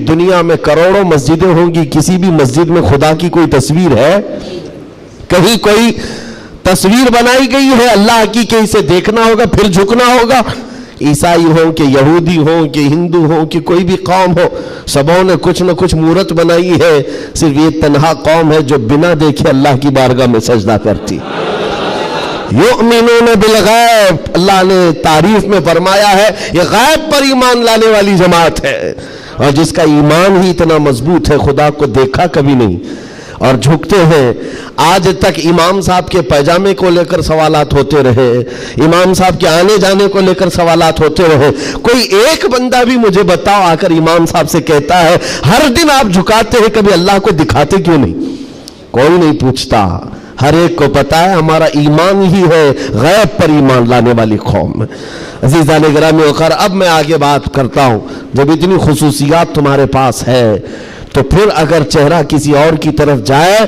دنیا میں کروڑوں مسجدیں ہوں گی، کسی بھی مسجد میں خدا کی کوئی تصویر ہے؟ کہیں کوئی تصویر بنائی گئی ہے اللہ کی کہ اسے دیکھنا ہوگا پھر جھکنا ہوگا؟ عیسائی ہوں کہ یہودی ہوں کہ ہندو ہوں کہ کوئی بھی قوم ہو، سبوں نے کچھ نہ کچھ مورت بنائی ہے. صرف یہ تنہا قوم ہے جو بنا دیکھے اللہ کی بارگاہ میں سجدہ کرتی. یؤمنون بالغیب، اللہ نے تعریف میں فرمایا ہے یہ غیب پر ایمان لانے والی جماعت ہے، اور جس کا ایمان ہی اتنا مضبوط ہے خدا کو دیکھا کبھی نہیں اور جھکتے ہیں. آج تک امام صاحب کے پیجامے کو لے کر سوالات ہوتے رہے، امام صاحب کے آنے جانے کو لے کر سوالات ہوتے رہے. کوئی ایک بندہ بھی مجھے بتاؤ آ کر امام صاحب سے کہتا ہے ہر دن آپ جھکاتے ہیں کبھی اللہ کو دکھاتے کیوں نہیں؟ کوئی نہیں پوچھتا. ہر ایک کو پتا ہے ہمارا ایمان ہی ہے غیب پر ایمان لانے والی قوم. عزیزان گرامی وقار، اب میں آگے بات کرتا ہوں. جب اتنی خصوصیات تمہارے پاس ہے تو پھر اگر چہرہ کسی اور کی طرف جائے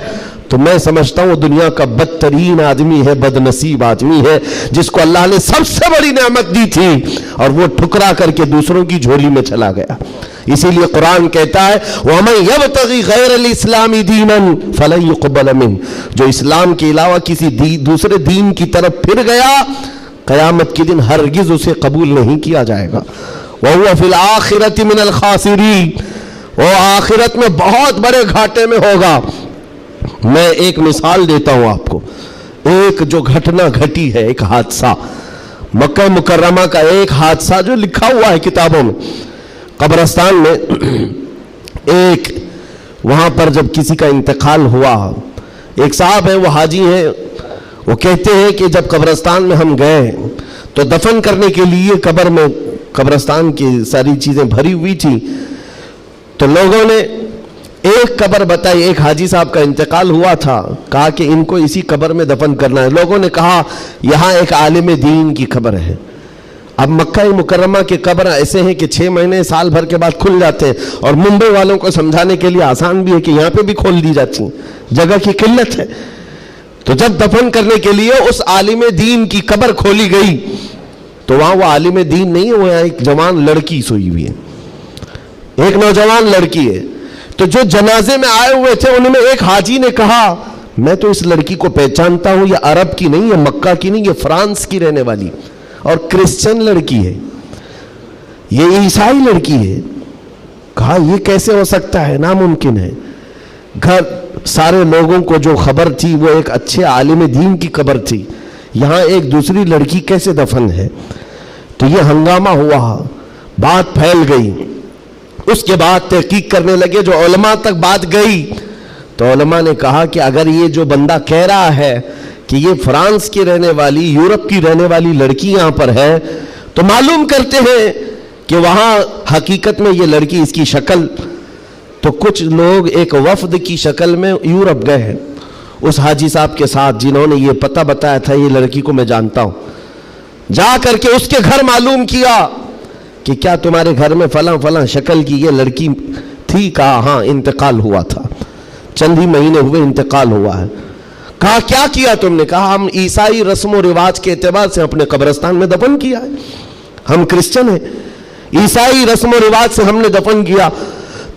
تو میں سمجھتا ہوں دنیا کا بدترین آدمی ہے، بد نصیب آدمی ہے، جس کو اللہ نے سب سے بڑی نعمت دی تھی اور وہ ٹھکرا کر کے دوسروں کی جھولی میں چلا گیا. اسی لیے قرآن کہتا ہے وَمَن يَبْتَغِ غَيْرَ الْإِسْلَامِ دِينًا فَلَن يُقْبَلَ مِنْهُ، جو اسلام کے علاوہ کسی دوسرے دین کی طرف پھر گیا قیامت کے دن ہرگز اسے قبول نہیں کیا جائے گا. وَهُوَ فِي الْآخِرَةِ مِنَ الْخَاسِرِينَ، وہ آخرت میں بہت بڑے گھاٹے میں ہوگا. میں ایک مثال دیتا ہوں آپ کو. ایک جو گھٹنا گھٹی ہے، ایک حادثہ مکہ مکرمہ کا، ایک حادثہ جو لکھا ہوا ہے کتابوں میں. قبرستان میں ایک وہاں پر جب کسی کا انتقال ہوا، ایک صاحب ہیں وہ حاجی ہیں، وہ کہتے ہیں کہ جب قبرستان میں ہم گئے تو دفن کرنے کے لیے قبر میں قبرستان کی ساری چیزیں بھری ہوئی تھی، تو لوگوں نے ایک قبر بتائی. ایک حاجی صاحب کا انتقال ہوا تھا، کہا کہ ان کو اسی قبر میں دفن کرنا ہے. لوگوں نے کہا یہاں ایک عالم دین کی قبر ہے. اب مکہ مکرمہ کے قبر ایسے ہیں کہ 6 مہینے سال بھر کے بعد کھل جاتے ہیں، اور ممبئی والوں کو سمجھانے کے لیے آسان بھی ہے کہ یہاں پہ بھی کھول دی جاتی ہیں، جگہ کی قلت ہے. تو جب دفن کرنے کے لیے اس عالم دین کی قبر کھولی گئی تو وہاں وہ عالم دین نہیں ہے، وہ ایک جوان لڑکی سوئی ہوئی ہے، ایک نوجوان لڑکی ہے. تو جو جنازے میں آئے ہوئے تھے ان میں ایک حاجی نے کہا میں تو اس لڑکی کو پہچانتا ہوں، یہ عرب کی نہیں، یہ مکہ کی نہیں، یہ فرانس کی رہنے والی اور کرسچن لڑکی ہے، یہ عیسائی لڑکی ہے. کہا یہ کیسے ہو سکتا ہے، ناممکن ہے. گھر سارے لوگوں کو جو خبر تھی وہ ایک اچھے عالم دین کی قبر تھی، یہاں ایک دوسری لڑکی کیسے دفن ہے؟ تو یہ ہنگامہ ہوا، بات پھیل گئی. اس کے بعد تحقیق کرنے لگے، جو علماء تک بات گئی تو علماء نے کہا کہ اگر یہ جو بندہ کہہ رہا ہے کہ یہ فرانس کی رہنے والی، یورپ کی رہنے والی لڑکی یہاں پر ہے، تو معلوم کرتے ہیں کہ وہاں حقیقت میں یہ لڑکی، اس کی شکل. تو کچھ لوگ ایک وفد کی شکل میں یورپ گئے ہیں اس حاجی صاحب کے ساتھ، جنہوں نے یہ پتہ بتایا تھا یہ لڑکی کو میں جانتا ہوں. جا کر کے اس کے گھر معلوم کیا کہ کیا تمہارے گھر میں فلاں فلاں شکل کی یہ لڑکی تھی؟ کہا ہاں انتقال ہوا تھا، چند ہی مہینے ہوئے انتقال ہوا ہے. کہا کیا کیا تم نے؟ کہا ہم عیسائی رسم و رواج کے اعتبار سے اپنے قبرستان میں دفن کیا ہے، ہم کرسچن ہیں، عیسائی رسم و رواج سے ہم نے دفن کیا.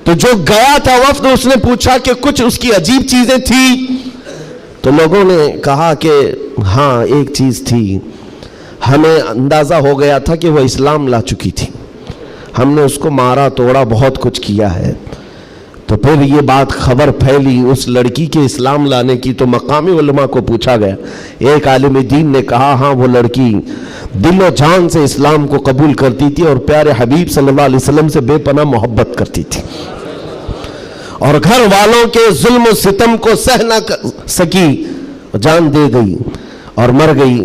تو جو گیا تھا وفد اس نے پوچھا کہ کچھ اس کی عجیب چیزیں تھی؟ تو لوگوں نے کہا کہ ہاں ایک چیز تھی، ہمیں اندازہ ہو گیا تھا کہ وہ اسلام لا چکی تھی، ہم نے اس کو مارا توڑا بہت کچھ کیا ہے. تو پھر یہ بات خبر پھیلی اس لڑکی کے اسلام لانے کی، تو مقامی علماء کو پوچھا گیا. ایک عالم دین نے کہا ہاں وہ لڑکی دل و جان سے اسلام کو قبول کرتی تھی اور پیارے حبیب صلی اللہ علیہ وسلم سے بے پناہ محبت کرتی تھی، اور گھر والوں کے ظلم و ستم کو سہ نہ سکی، جان دے گئی اور مر گئی.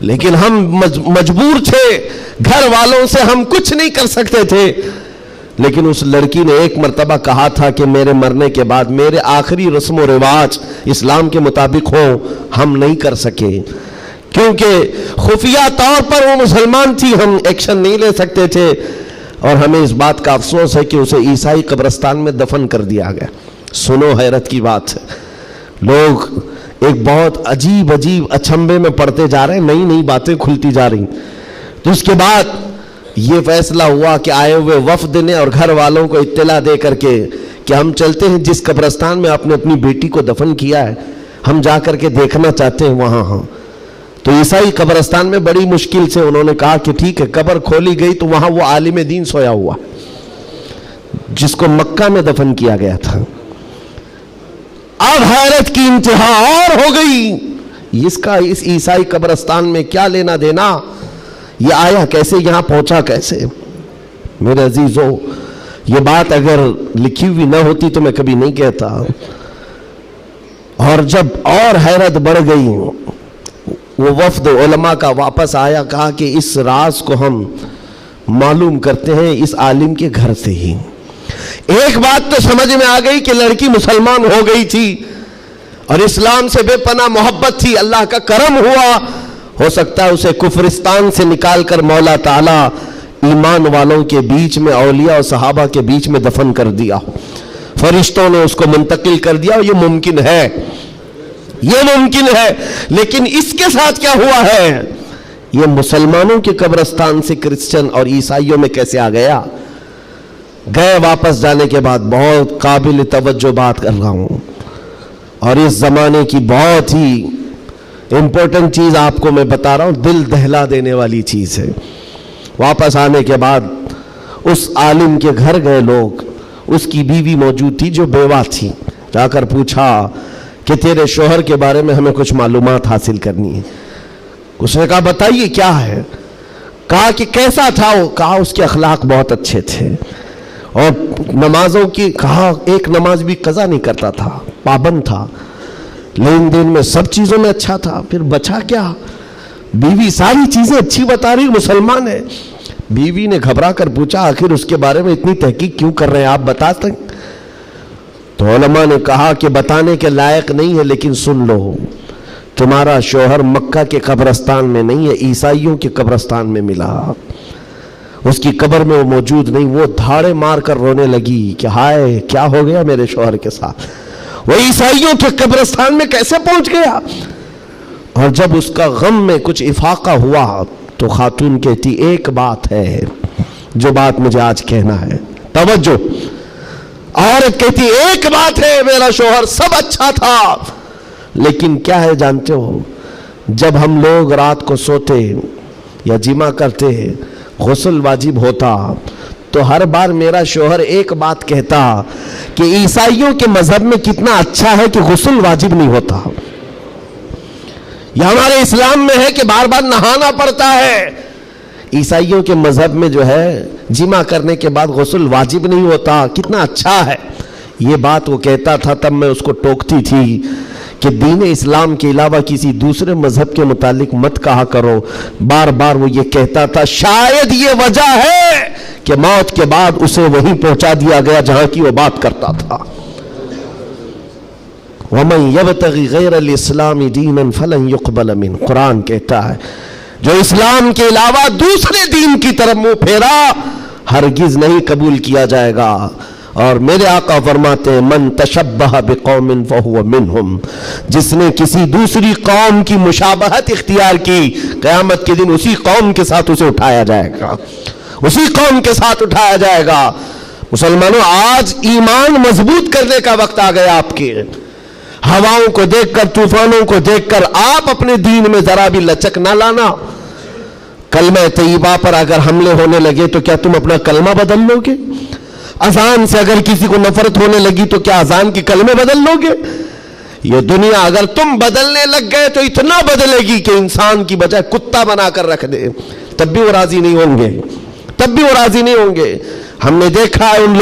لیکن ہم مجبور تھے، گھر والوں سے ہم کچھ نہیں کر سکتے تھے. لیکن اس لڑکی نے ایک مرتبہ کہا تھا کہ میرے مرنے کے بعد میرے آخری رسم و رواج اسلام کے مطابق ہو، ہم نہیں کر سکے کیونکہ خفیہ طور پر وہ مسلمان تھی، ہم ایکشن نہیں لے سکتے تھے. اور ہمیں اس بات کا افسوس ہے کہ اسے عیسائی قبرستان میں دفن کر دیا گیا. سنو حیرت کی بات ہے، لوگ ایک بہت عجیب اچھمبے میں پڑتے جا رہے ہیں، نئی نئی باتیں کھلتی جا رہی. تو اس کے بعد یہ فیصلہ ہوا کہ آئے ہوئے وفد نے اور گھر والوں کو اطلاع دے کر کے کہ ہم چلتے ہیں جس قبرستان میں آپ نے اپنی بیٹی کو دفن کیا ہے، ہم جا کر کے دیکھنا چاہتے ہیں وہاں. ہاں تو عیسائی قبرستان میں بڑی مشکل سے انہوں نے کہا کہ ٹھیک ہے. قبر کھولی گئی تو وہاں وہ عالم دین سویا ہوا جس کو مکہ میں دفن کیا گیا تھا. اب حیرت کی انتہا اور ہو گئی، اس کا اس عیسائی قبرستان میں کیا لینا دینا، یہ آیا کیسے، یہاں پہنچا کیسے. میرے عزیزو، یہ بات اگر لکھی ہوئی نہ ہوتی تو میں کبھی نہیں کہتا. اور جب اور حیرت بڑھ گئی، وہ وفد علماء کا واپس آیا، کہا کہ اس راز کو ہم معلوم کرتے ہیں اس عالم کے گھر سے ہی. ایک بات تو سمجھ میں آ گئی کہ لڑکی مسلمان ہو گئی تھی اور اسلام سے بے پناہ محبت تھی. اللہ کا کرم ہوا، ہو سکتا ہے اسے کفرستان سے نکال کر مولا تعالی ایمان والوں کے بیچ میں، اولیاء اور صحابہ کے بیچ میں دفن کر دیا، فرشتوں نے اس کو منتقل کر دیا. یہ ممکن ہے، یہ ممکن ہے. لیکن اس کے ساتھ کیا ہوا ہے، یہ مسلمانوں کے قبرستان سے کرسچن اور عیسائیوں میں کیسے آ گیا. گئے واپس جانے کے بعد بہت قابل توجہ بات کر رہا ہوں، اور اس زمانے کی بہت ہی امپورٹنٹ چیز آپ کو میں بتا رہا ہوں، دل دہلا دینے والی چیز ہے. واپس آنے کے بعد اس عالم کے گھر گئے لوگ، اس کی بیوی موجود تھی جو بیوہ تھی. جا کر پوچھا کہ تیرے شوہر کے بارے میں ہمیں کچھ معلومات حاصل کرنی ہے. اس نے کہا بتائیے کیا ہے. کہا کہ کیسا تھا وہ. کہا اس کے اخلاق بہت اچھے تھے اور نمازوں کی، کہا ایک نماز بھی قضا نہیں کرتا تھا، پابند تھا، لین دین میں سب چیزوں میں اچھا تھا. پھر بچا کیا، بیوی ساری چیزیں اچھی بتا رہی، مسلمان ہے. بیوی نے گھبرا کر پوچھا آخر اس کے بارے میں اتنی تحقیق کیوں کر رہے ہیں، آپ بتا سکیں. تو علماء نے کہا کہ بتانے کے لائق نہیں ہے، لیکن سن لو، تمہارا شوہر مکہ کے قبرستان میں نہیں ہے، عیسائیوں کے قبرستان میں ملا. اس کی قبر میں وہ موجود نہیں. وہ دھاڑے مار کر رونے لگی کہ ہائے کیا ہو گیا میرے شوہر کے ساتھ، وہ عیسائیوں کے قبرستان میں کیسے پہنچ گیا. اور جب اس کا غم میں کچھ افاقہ ہوا تو خاتون کہتی ایک بات ہے جو بات مجھے آج کہنا ہے، توجہ. عورت کہتی ایک بات ہے، میرا شوہر سب اچھا تھا، لیکن کیا ہے جانتے ہو، جب ہم لوگ رات کو سوتے یا جمع کرتے غسل واجب ہوتا تو ہر بار میرا شوہر ایک بات کہتا کہ عیسائیوں کے مذہب میں کتنا اچھا ہے کہ غسل واجب نہیں ہوتا. یہ ہمارے اسلام میں ہے کہ بار بار نہانا پڑتا ہے، عیسائیوں کے مذہب میں جو ہے جمع کرنے کے بعد غسل واجب نہیں ہوتا، کتنا اچھا ہے. یہ بات وہ کہتا تھا، تب میں اس کو ٹوکتی تھی کہ دین اسلام کے علاوہ کسی دوسرے مذہب کے متعلق مت کہا کرو. بار بار وہ یہ کہتا تھا. شاید یہ وجہ ہے کہ موت کے بعد اسے وہیں پہنچا دیا گیا جہاں کی وہ بات کرتا تھا. وَمَن يَبْتَغِ غَيْرَ الْإِسْلَامِ دِينًا فَلَن يُقْبَلَ مِنْهُ. قرآن کہتا ہے جو اسلام کے علاوہ دوسرے دین کی طرف منہ پھیرا ہرگز نہیں قبول کیا جائے گا. اور میرے آقا فرماتے ہیں من تشبہ بقوم فہو منہم، جس نے کسی دوسری قوم کی مشابہت اختیار کی، قیامت کے دن اسی قوم کے ساتھ اسے اٹھایا جائے گا، اسی قوم کے ساتھ اٹھایا جائے گا. مسلمانوں، آج ایمان مضبوط کرنے کا وقت آ گیا آپ کے. ہواؤں کو دیکھ کر، طوفانوں کو دیکھ کر آپ اپنے دین میں ذرا بھی لچک نہ لانا. کلمہ طیبہ پر اگر حملے ہونے لگے تو کیا تم اپنا کلمہ بدل لو گے؟ اذان سے اگر کسی کو نفرت ہونے لگی تو کیا اذان کی کلمے بدل لو گے؟ یہ دنیا اگر تم بدلنے لگ گئے تو اتنا بدلے گی کہ انسان کی بجائے کتا بنا کر رکھ دے، تب بھی وہ راضی نہیں ہوں گے، تب بھی وہ راضی نہیں ہوں گے. ہم نے دیکھا ہے ان